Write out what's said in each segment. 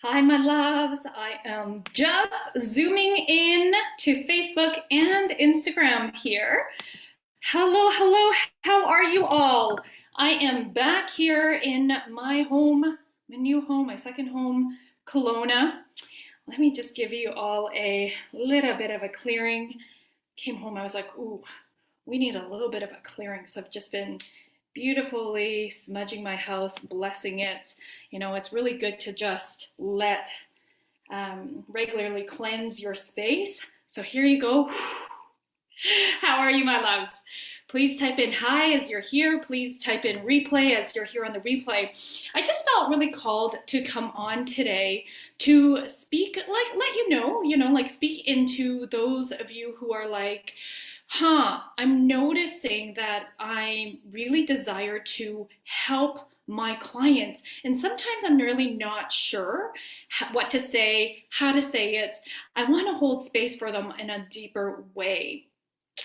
Hi, my loves. I am just zooming in to Facebook and Instagram here. Hello, hello. How are you all? I am back here in my home, my new home, my second home, Kelowna. Let me just give you all a little bit of a clearing. Came home, I was like, ooh, we need a little bit of a clearing. So I've just been beautifully smudging my house, blessing it. It's really good to just let regularly cleanse your space. So here you go. How are you, my loves? Please type in hi as you're here. Please type in replay as you're here on the replay. I just felt really called to come on today to speak, like let like speak into those of you who are like, I'm noticing that I really desire to help my clients. And sometimes I'm really not sure what to say, how to say it. I want to hold space for them in a deeper way.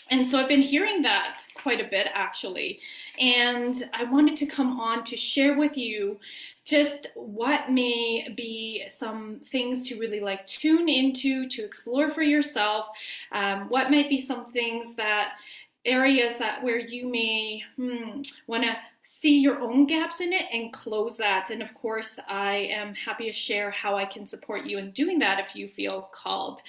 And so I've been hearing that quite a bit actually. And I wanted to come on to share with you just what may be some things to really like tune into, to explore for yourself. What might be some things that areas that where you may want to see your own gaps in it and close that. And of course, I am happy to share how I can support you in doing that if you feel called.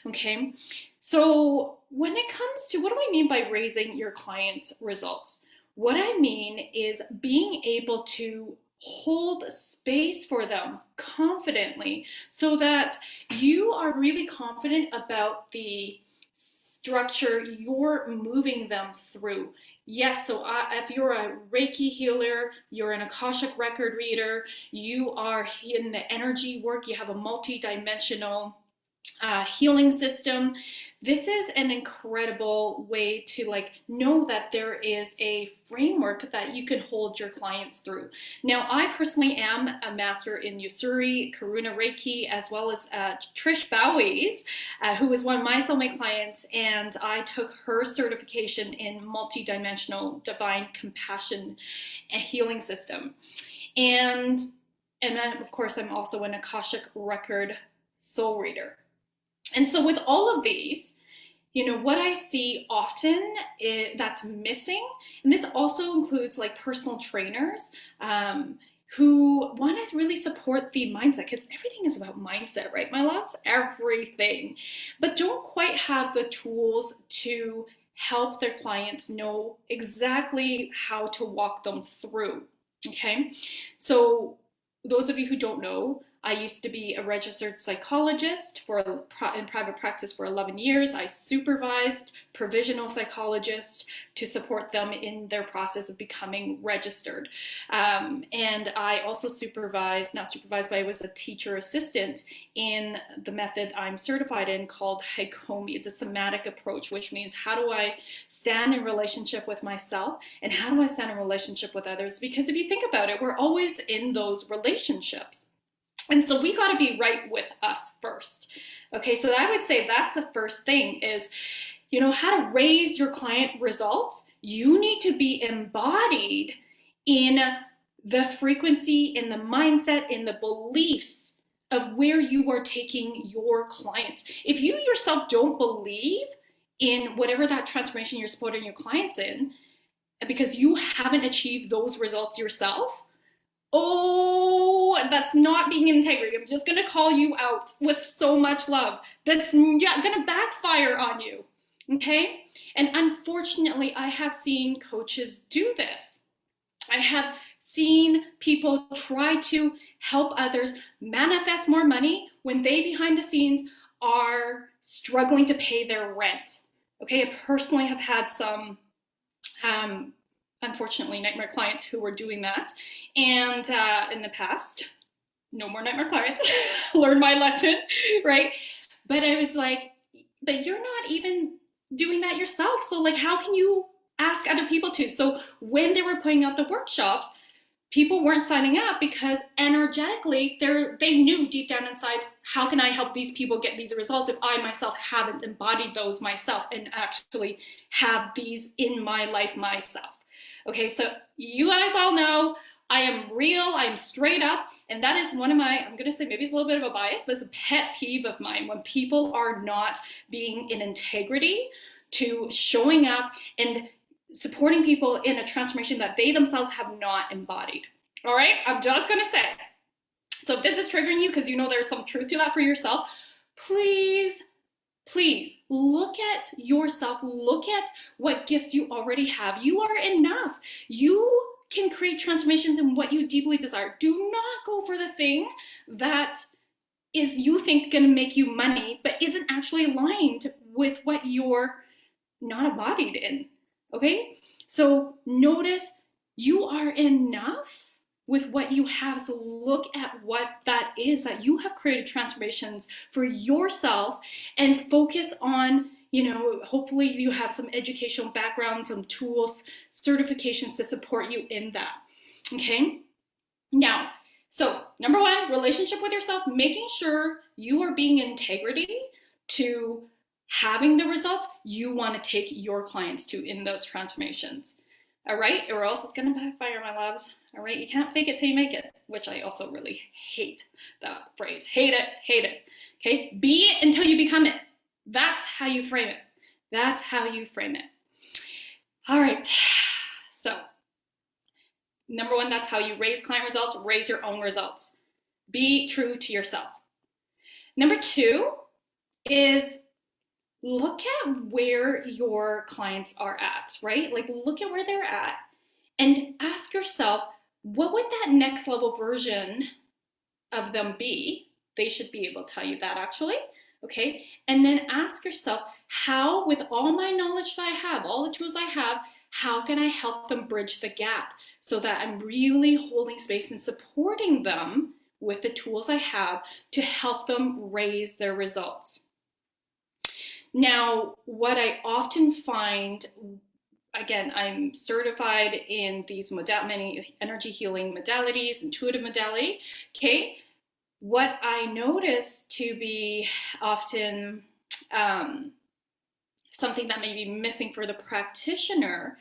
Okay. So when it comes to what do I mean by raising your client's results? What I mean is being able to hold space for them confidently so that you are really confident about the structure you're moving them through. Yes, so if you're a Reiki healer, you're an Akashic record reader, you are in the energy work, you have a multi-dimensional healing system. This is an incredible way to know that there is a framework that you can hold your clients through. Now, I personally am a master in Usuri, Karuna Reiki, as well as Trish Bowie's, who was one of my soulmate clients, and I took her certification in multi-dimensional divine compassion and healing system. And then, of course, I'm also an Akashic record soul reader. And so with all of these, what I see often that's missing, and this also includes like personal trainers who want to really support the mindset, because everything is about mindset, right, my loves? Everything. But don't quite have the tools to help their clients know exactly how to walk them through, okay? So those of you who don't know, I used to be a registered psychologist in private practice for 11 years. I supervised provisional psychologists to support them in their process of becoming registered. And I also not supervised, but I was a teacher assistant in the method I'm certified in called Haikomi. It's a somatic approach, which means how do I stand in relationship with myself and how do I stand in relationship with others? Because if you think about it, we're always in those relationships. And so we got to be right with us first. Okay, so I would say that's the first thing is, how to raise your client results. You need to be embodied in the frequency, in the mindset, in the beliefs of where you are taking your clients. If you yourself don't believe in whatever that transformation you're supporting your clients in, because you haven't achieved those results yourself, oh, that's not being integrity. I'm just going to call you out with so much love. That's going to backfire on you. Okay? And unfortunately, I have seen coaches do this. I have seen people try to help others manifest more money when they behind the scenes are struggling to pay their rent. Okay? I personally have had some unfortunately, nightmare clients who were doing that. And in the past, no more nightmare clients, learned my lesson, right? But I was like, but you're not even doing that yourself. So how can you ask other people to? So when they were putting out the workshops, people weren't signing up because energetically they knew deep down inside, how can I help these people get these results if I myself haven't embodied those myself and actually have these in my life myself? Okay, so you guys all know I am real, I'm straight up, And that is one of my, I'm going to say maybe it's a little bit of a bias, but it's a pet peeve of mine when people are not being in integrity to showing up and supporting people in a transformation that they themselves have not embodied. All right, I'm just going to say. So if this is triggering you because you know there's some truth to that for yourself, please look at yourself. Look at what gifts you already have. You are enough. You can create transformations in what you deeply desire. Do not go for the thing that is you think going to make you money, but isn't actually aligned with what you're not embodied in. Okay? So notice you are enough with what you have. So look at what that is that you have created transformations for yourself and focus on, hopefully you have some educational background, some tools, certifications to support you in that. Okay? Now, so number one, relationship with yourself, making sure you are being in integrity to having the results you want to take your clients to in those transformations. All right? Or else it's going to backfire, my loves. All right? You can't fake it till you make it, which I also really hate that phrase. Hate it. Okay? Be it until you become it. That's how you frame it. That's how you frame it. All right. So, number one, that's how you raise client results, raise your own results. Be true to yourself. Number two is look at where your clients are at, right? Like look at where they're at and ask yourself, what would that next level version of them be? They should be able to tell you that actually, okay? And then ask yourself, how, with all my knowledge that I have, all the tools I have, how can I help them bridge the gap so that I'm really holding space and supporting them with the tools I have to help them raise their results? Now, what I often find, again, I'm certified in these many energy healing modalities, intuitive modality, okay? What I notice to be often something that may be missing for the practitioner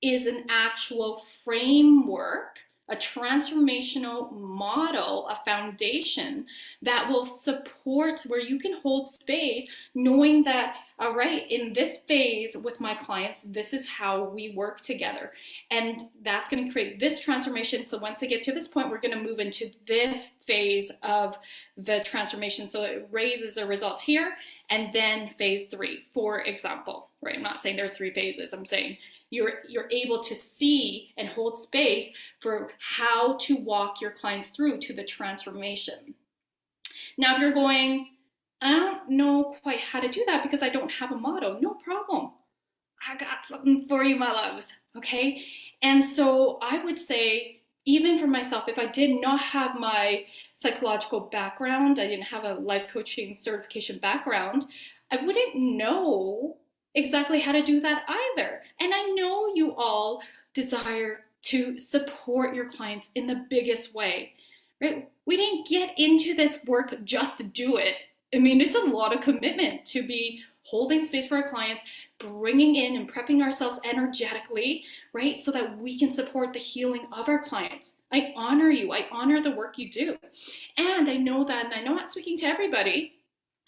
is an actual framework, a transformational model, a foundation that will support where you can hold space knowing that, all right, in this phase with my clients, this is how we work together. And that's going to create this transformation. So once I get to this point, we're going to move into this phase of the transformation. So it raises the results here. And then phase 3, for example, right? I'm not saying there's 3 phases. I'm saying you're able to see and hold space for how to walk your clients through to the transformation. Now, if you're going, I don't know quite how to do that because I don't have a motto, no problem. I got something for you, my loves, okay? And so I would say, even for myself, if I did not have my psychological background, I didn't have a life coaching certification background, I wouldn't know exactly how to do that either. And I know you all desire to support your clients in the biggest way, right? We didn't get into this work just to do it. I mean, it's a lot of commitment to be holding space for our clients, bringing in and prepping ourselves energetically, right? So that we can support the healing of our clients. I honor you. I honor the work you do. And I know that, and I know I'm not speaking to everybody,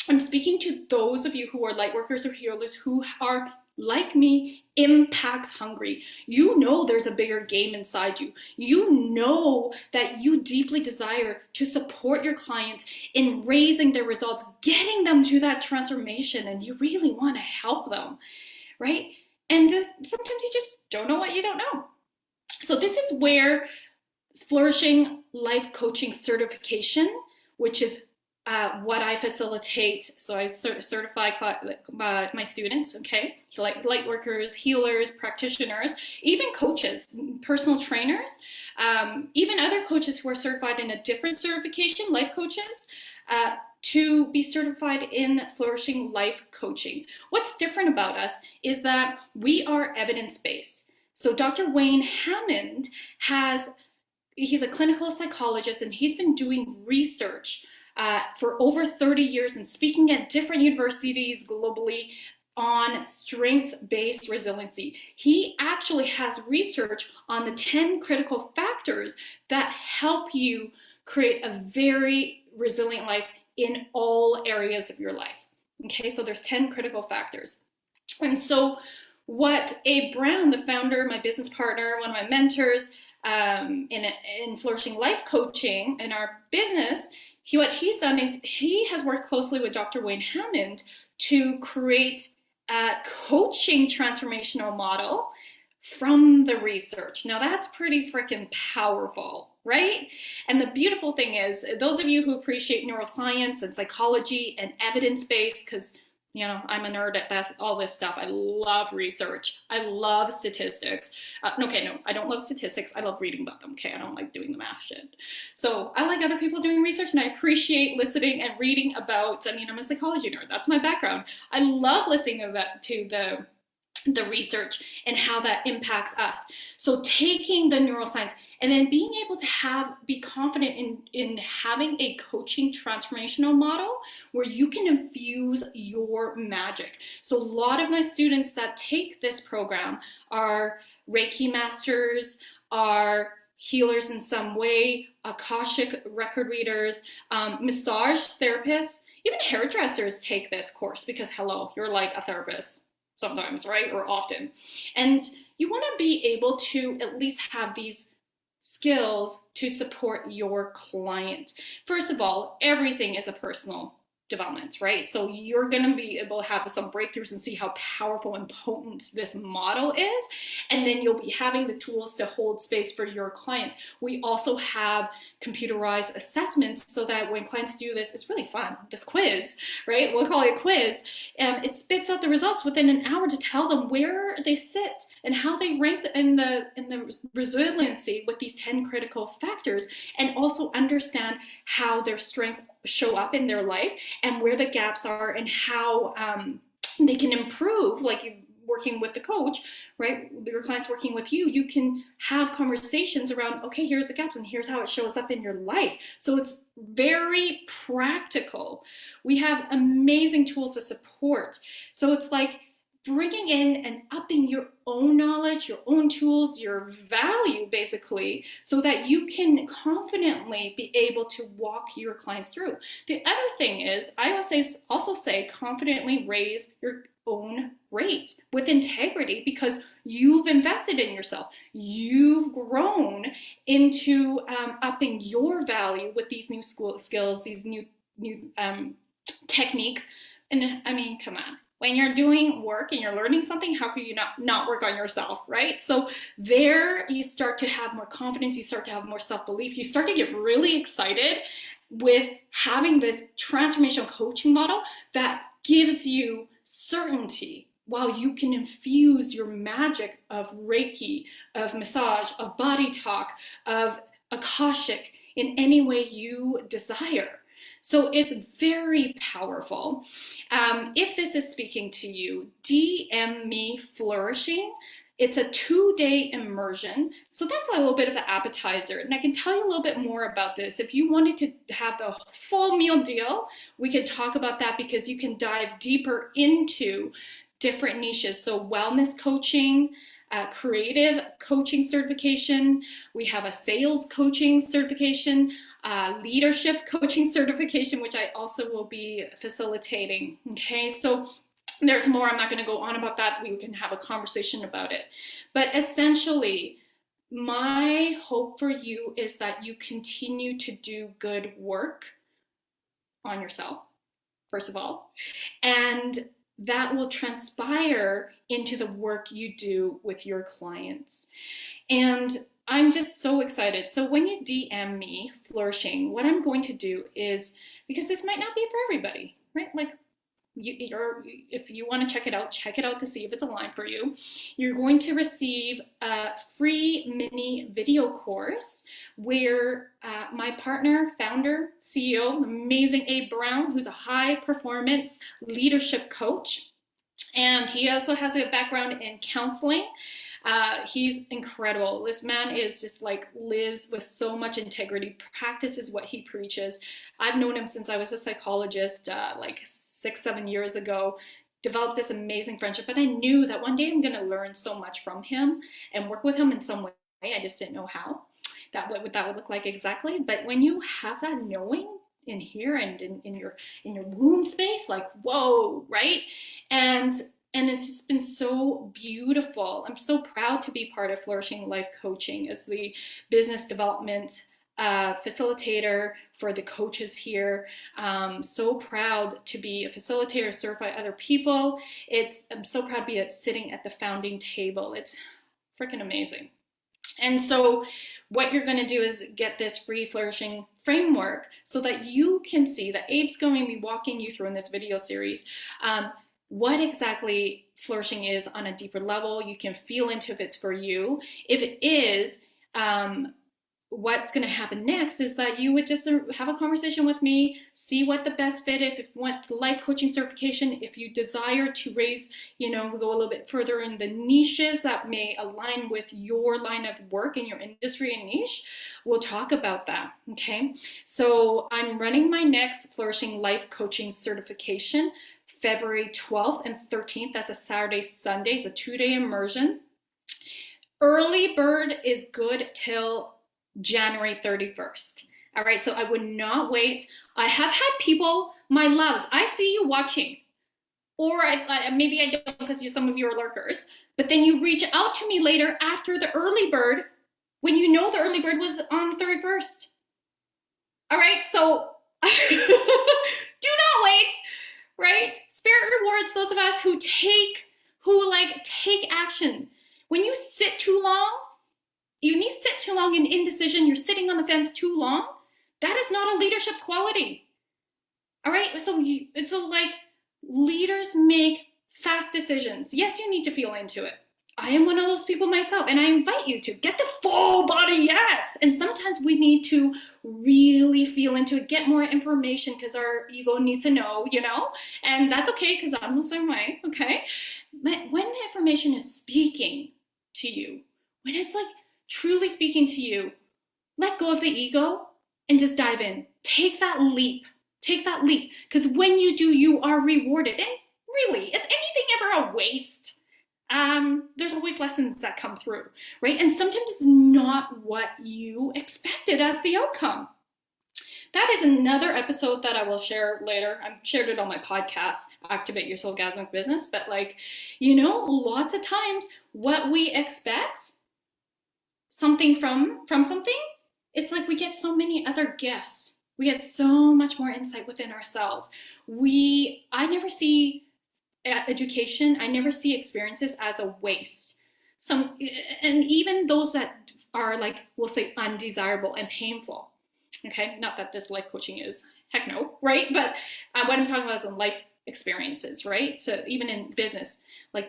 I'm speaking to those of you who are light workers or healers who are, like me, impacts hungry. You know there's a bigger game inside you. You know that you deeply desire to support your clients in raising their results, getting them to that transformation, and you really want to help them, right? And sometimes you just don't know what you don't know. So this is where Flourishing Life Coaching Certification, which is what I facilitate. So I certify my students, okay, like light workers, healers, practitioners, even coaches, personal trainers, even other coaches who are certified in a different certification, life coaches, to be certified in Flourishing Life Coaching. What's different about us is that we are evidence-based. So Dr. Wayne Hammond he's a clinical psychologist, and he's been doing research for over 30 years and speaking at different universities globally on strength-based resiliency. He actually has research on the 10 critical factors that help you create a very resilient life in all areas of your life. Okay, so there's 10 critical factors. And so what Abe Brown, the founder, my business partner, one of my mentors in Flourishing Life Coaching in our business, what he's done is he has worked closely with Dr. Wayne Hammond to create a coaching transformational model from the research. Now that's pretty freaking powerful, right? And the beautiful thing is, those of you who appreciate neuroscience and psychology and evidence-based, because I'm a nerd at all this stuff. I love research. I love statistics. Okay, no, I don't love statistics. I love reading about them. Okay, I don't like doing the math shit. So I like other people doing research, and I appreciate listening and reading about. I'm a psychology nerd. That's my background. I love listening to the research and how that impacts us. So taking the neuroscience and then being able to be confident in having a coaching transformational model where you can infuse your magic. So a lot of my students that take this program are Reiki masters, are healers in some way, Akashic record readers, massage therapists, even hairdressers take this course because hello, you're like a therapist sometimes, right? Or often. And you want to be able to at least have these skills to support your client. First of all, everything is a personal development, right? So you're going to be able to have some breakthroughs and see how powerful and potent this model is. And then you'll be having the tools to hold space for your clients. We also have computerized assessments so that when clients do this, it's really fun. This quiz, right? We'll call it a quiz. It spits out the results within an hour to tell them where they sit and how they rank in the resiliency with these 10 critical factors, and also understand how their strengths show up in their life and where the gaps are and how they can improve. Like you working with the coach, right? Your clients working with you, you can have conversations around, okay, here's the gaps and here's how it shows up in your life. So it's very practical. We have amazing tools to support. So it's like bringing in and upping your own knowledge, your own tools, your value basically, so that you can confidently be able to walk your clients through. The other thing is, I also say confidently raise your own rate with integrity because you've invested in yourself. You've grown into upping your value with these new skills, these new techniques. And come on. When you're doing work and you're learning something, how can you not work on yourself, right? So there you start to have more confidence, you start to have more self-belief, you start to get really excited with having this transformational coaching model that gives you certainty while you can infuse your magic of Reiki, of massage, of body talk, of Akashic in any way you desire. So it's very powerful. If this is speaking to you, DM me Flourishing. It's a 2-day immersion. So that's a little bit of the appetizer. And I can tell you a little bit more about this. If you wanted to have the full meal deal, we can talk about that because you can dive deeper into different niches. So wellness coaching, creative coaching certification. We have a sales coaching certification, leadership coaching certification, which I also will be facilitating. Okay, so there's more. I'm not going to go on about that. We can have a conversation about it. But essentially, my hope for you is that you continue to do good work on yourself, first of all, and that will transpire into the work you do with your clients. And I'm just so excited. So when you DM me Flourishing, what I'm going to do is, because this might not be for everybody, right? Like if you want to check it out to see if it's aligned for you. You're going to receive a free mini video course where my partner, founder, CEO, amazing Abe Brown, who's a high performance leadership coach, and he also has a background in counseling. He's incredible. This man is just like lives with so much integrity, practices what he preaches. I've known him since I was a psychologist, like 6-7 years ago, developed this amazing friendship. And I knew that one day I'm going to learn so much from him and work with him in some way. I just didn't know how. what that would look like exactly. But when you have that knowing in here and in your womb space, like, whoa, right? And it's just been so beautiful. I'm so proud to be part of Flourishing Life Coaching as the business development facilitator for the coaches here. So proud to be a facilitator, certify other people. I'm so proud to be sitting at the founding table. It's freaking amazing. And so what you're going to do is get this free Flourishing Framework so that you can see that Abe's going to be walking you through in this video series what exactly flourishing is on a deeper level. You can feel into if it's for you. If it is, what's going to happen next is that you would just have a conversation with me, see what the best fit, if you want the life coaching certification, if you desire to raise, go a little bit further in the niches that may align with your line of work in your industry and niche, we'll talk about that, okay? So I'm running my next Flourishing Life Coaching certification February 12th and 13th. That's a Saturday, Sunday. It's a 2-day immersion. Early bird is good till January 31st. All right, so I would not wait. I have had people, my loves, I see you watching, or maybe I don't because some of you are lurkers, but then you reach out to me later after the early bird when you know the early bird was on the 31st. All right, so do not wait, right? Spirit rewards those of us who take action. When you sit too long, in indecision, you're sitting on the fence too long, that is not a leadership quality. All right, so leaders make fast decisions. Yes, you need to feel into it. I am one of those people myself, and I invite you to get the full body yes. And sometimes we need to really feel into it, get more information because our ego needs to know, and that's okay because I'm the same way, okay? But when the information is speaking to you, when it's truly speaking to you, let go of the ego and just dive in. Take that leap. Because when you do, you are rewarded. And really, is anything ever a waste? There's always lessons that come through, right? And sometimes it's not what you expected as the outcome. That is another episode that I will share later. I've shared it on my podcast, Activate Your Soulgasmic Business. But lots of times what we expect something from something, it's like we get so many other gifts. We get so much more insight within ourselves. I never see education, I never see experiences as a waste. And even those that are we'll say undesirable and painful. Okay, not that this life coaching is, heck no, right? But what I'm talking about is in life experiences, right? So even in business,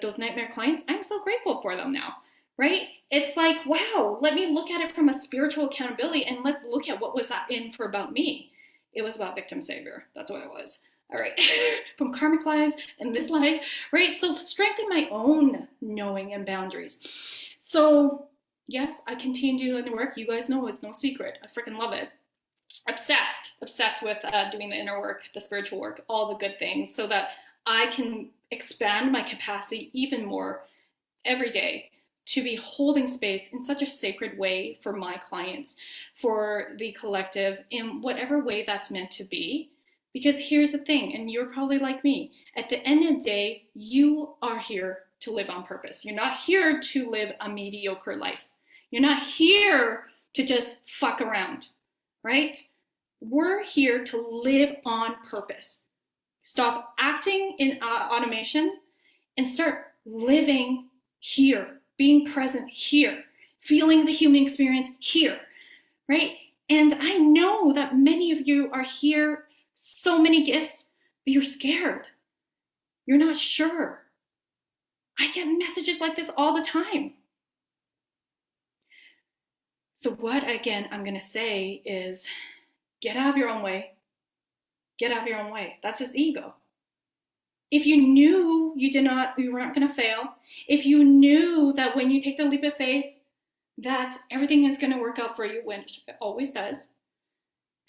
those nightmare clients, I'm so grateful for them now. Right? It's wow, let me look at it from a spiritual accountability and let's look at what was that in for about me. It was about victim savior. That's what it was. All right. From karmic lives and this life, right? So strengthen my own knowing and boundaries. So yes, I continue doing the work. You guys know it's no secret. I freaking love it. Obsessed with doing the inner work, the spiritual work, all the good things so that I can expand my capacity even more every day to be holding space in such a sacred way for my clients, for the collective, in whatever way that's meant to be. Because here's the thing, and you're probably like me, at the end of the day, you are here to live on purpose. You're not here to live a mediocre life. You're not here to just fuck around, right? We're here to live on purpose. Stop acting in automation and start living here. Being present here, feeling the human experience here, right? And I know that many of you are here, so many gifts, but you're scared. You're not sure. I get messages like this all the time. So what, again, I'm going to say is get out of your own way. Get out of your own way. That's just ego. If you knew you weren't going to fail, if you knew that when you take the leap of faith, that everything is going to work out for you, which it always does,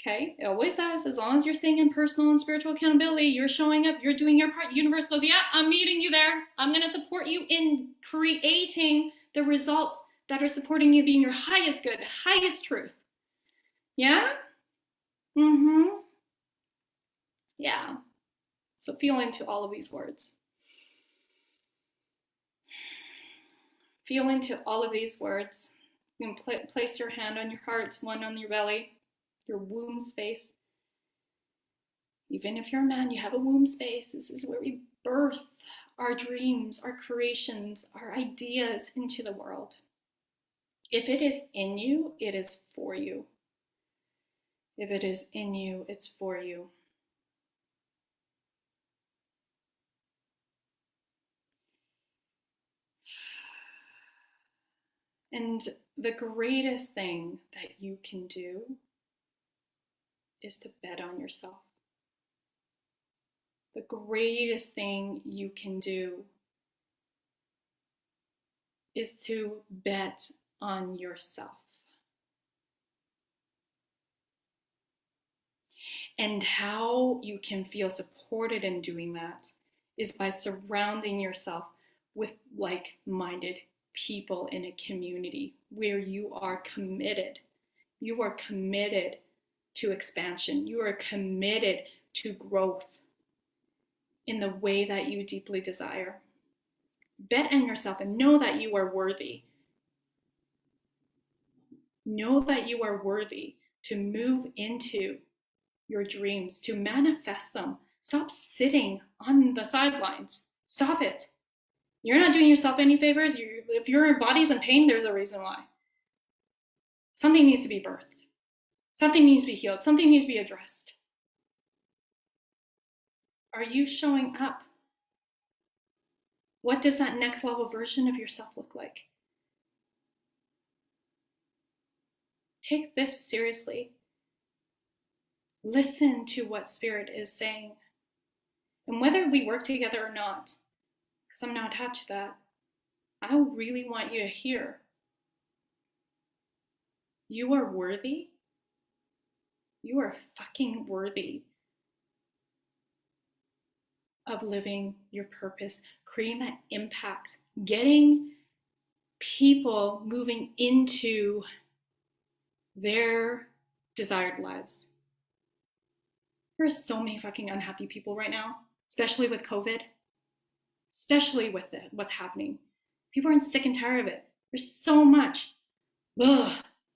okay? It always does. As long as you're staying in personal and spiritual accountability, you're showing up, you're doing your part. The universe goes, yeah, I'm meeting you there. I'm going to support you in creating the results that are supporting you being your highest good, highest truth. Yeah? Mm-hmm. Yeah. So feel into all of these words. Feel into all of these words. You can place your hand on your heart, one on your belly, your womb space. Even if you're a man, you have a womb space. This is where we birth our dreams, our creations, our ideas into the world. If it is in you, it is for you. If it is in you, it's for you. And the greatest thing that you can do is to bet on yourself. The greatest thing you can do is to bet on yourself. And how you can feel supported in doing that is by surrounding yourself with like-minded people in a community where you are committed. You are committed to expansion. You are committed to growth in the way that you deeply desire. Bet on yourself and know that you are worthy. Know that you are worthy to move into your dreams, to manifest them. Stop sitting on the sidelines. Stop it. You're not doing yourself any favors. If your body's in pain, there's a reason why. Something needs to be birthed. Something needs to be healed. Something needs to be addressed. Are you showing up? What does that next level version of yourself look like? Take this seriously. Listen to what Spirit is saying. And whether we work together or not, because I'm not attached to that, I really want you to hear. You are worthy. You are fucking worthy of living your purpose, creating that impact, getting people moving into their desired lives. There are so many fucking unhappy people right now, especially with COVID, especially with what's happening. People are sick and tired of it. There's so much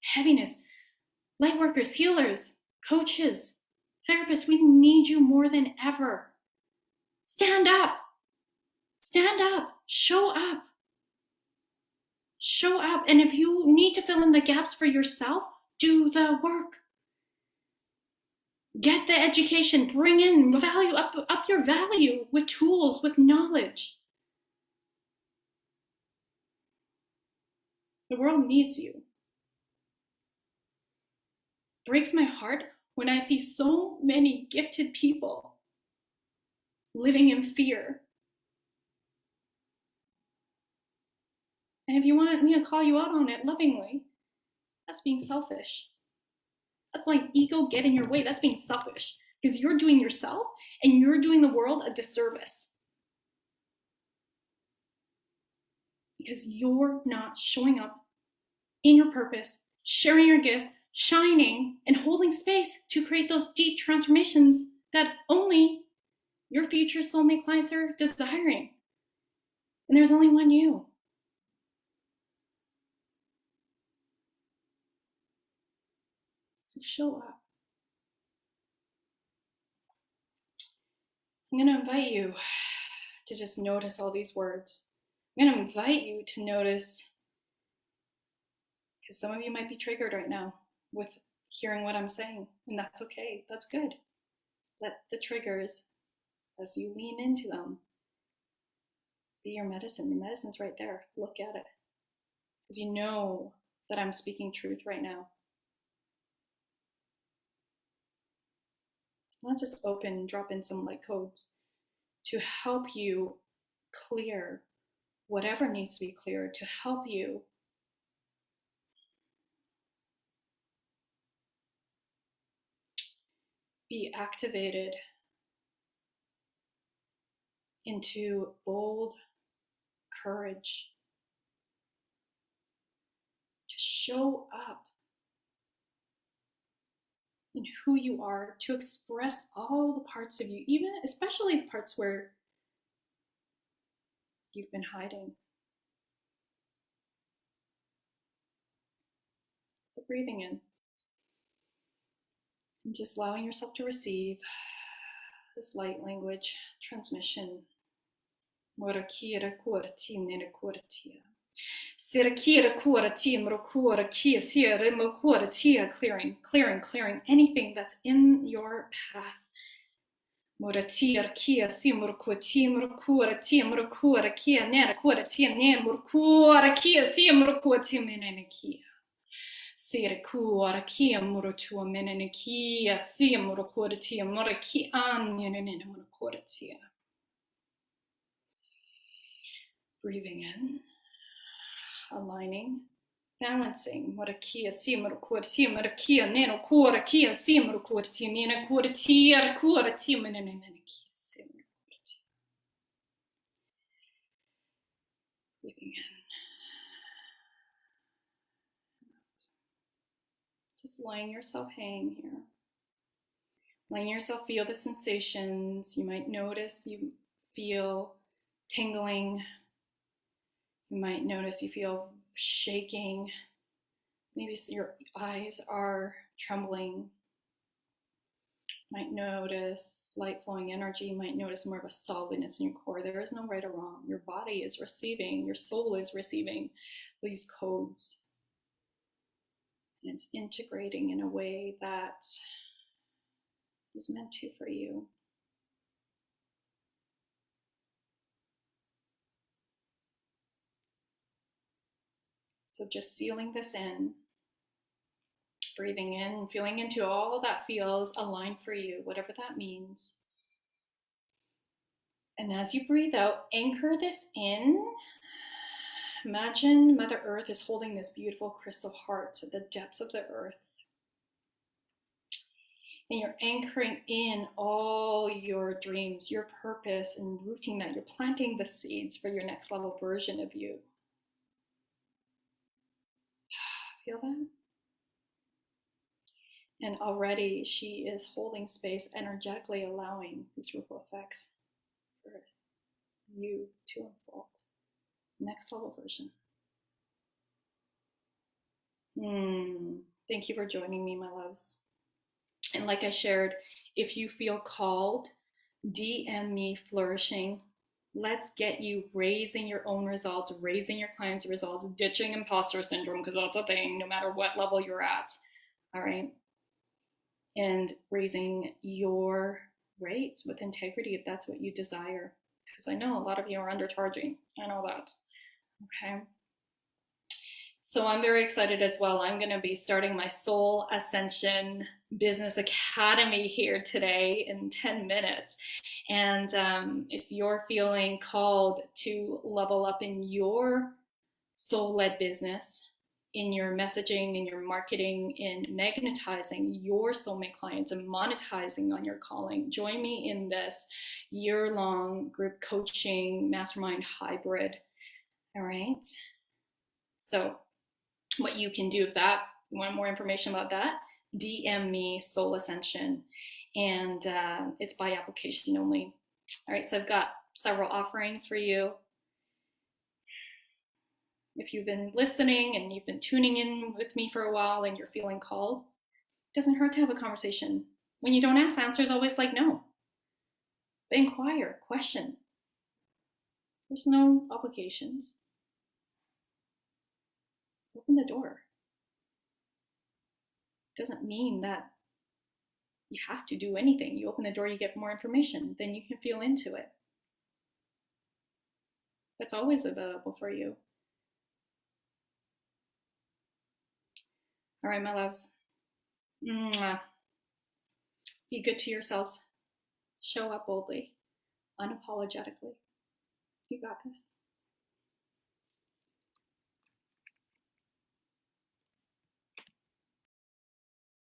heaviness. Lightworkers, healers, coaches, therapists, we need you more than ever. Stand up. Stand up. Show up. Show up. And if you need to fill in the gaps for yourself, do the work. Get the education. Bring in value, up your value with tools, with knowledge. The world needs you. Breaks my heart when I see so many gifted people living in fear. And if you want me to call you out on it lovingly, that's being selfish. That's like ego get in your way. That's being selfish because you're doing yourself and you're doing the world a disservice. Because you're not showing up in your purpose, sharing your gifts, shining, and holding space to create those deep transformations that only your future soulmate clients are desiring. And there's only one you. So show up. I'm going to invite you to just notice all these words. I'm going to invite you to notice, because some of you might be triggered right now with hearing what I'm saying, and that's okay. That's good. Let the triggers, as you lean into them, be your medicine. Your medicine's right there. Look at it. Because you know that I'm speaking truth right now. Let's just drop in some light codes to help you clear whatever needs to be cleared, to help you be activated into bold courage, to show up in who you are, to express all the parts of you, even especially the parts where you've been hiding. So breathing in and just allowing yourself to receive this light language transmission. Morakira kurti nene kurtia. Sirakira kurati mrokurakia sira mokuratia, clearing anything that's in your path. Moratia kia simurkuti mrokuratia mrokurakia nene kuratia ne mrokurakia simurkuti menekia. Sirikurakia murutua menekia simurkuratia murakia nene mrokuratia. Breathing in, aligning, balancing. Morakia simurkutia murakia nene kurakia simurkutia nene kuratia kuratia menekia simurkutia. Breathing in. Just letting yourself hang here. Letting yourself feel the sensations. You might notice you feel tingling. You might notice you feel shaking. Maybe your eyes are trembling. You might notice light flowing energy. You might notice more of a solidness in your core. There is no right or wrong. Your body is receiving, your soul is receiving these codes. And it's integrating in a way that is meant to for you. So just sealing this in, breathing in and feeling into all that feels aligned for you, whatever that means. And as you breathe out, anchor this in. Imagine Mother Earth is holding this beautiful crystal heart at the depths of the earth. And you're anchoring in all your dreams, your purpose, and rooting that. You're planting the seeds for your next level version of you. Feel that? And already she is holding space, energetically allowing these ripple effects for you to unfold. Next level version. Thank you for joining me, my loves. And like I shared, if you feel called, DM me Flourishing. Let's get you raising your own results, raising your clients' results, ditching imposter syndrome, because that's a thing no matter what level you're at. All right. And raising your rates with integrity if that's what you desire. Because I know a lot of you are undercharging. I know that. Okay. So I'm very excited as well. I'm going to be starting my Soul Ascension Business Academy here today in 10 minutes. And if you're feeling called to level up in your soul-led business, in your messaging, in your marketing, in magnetizing your soulmate clients and monetizing on your calling, join me in this year-long group coaching mastermind hybrid. All right. So what you can do with that, you want more information about that, DM me Soul Ascension, and it's by application only. All right, so I've got several offerings for you. If you've been listening and you've been tuning in with me for a while and you're feeling called, it doesn't hurt to have a conversation. When you don't ask, the answer is always like no. But inquire, question. There's no obligations. Open the door. It doesn't mean that you have to do anything. You open the door, you get more information, then you can feel into it. That's always available for you. All right, my loves. Mwah. Be good to yourselves. Show up boldly, unapologetically. You got this.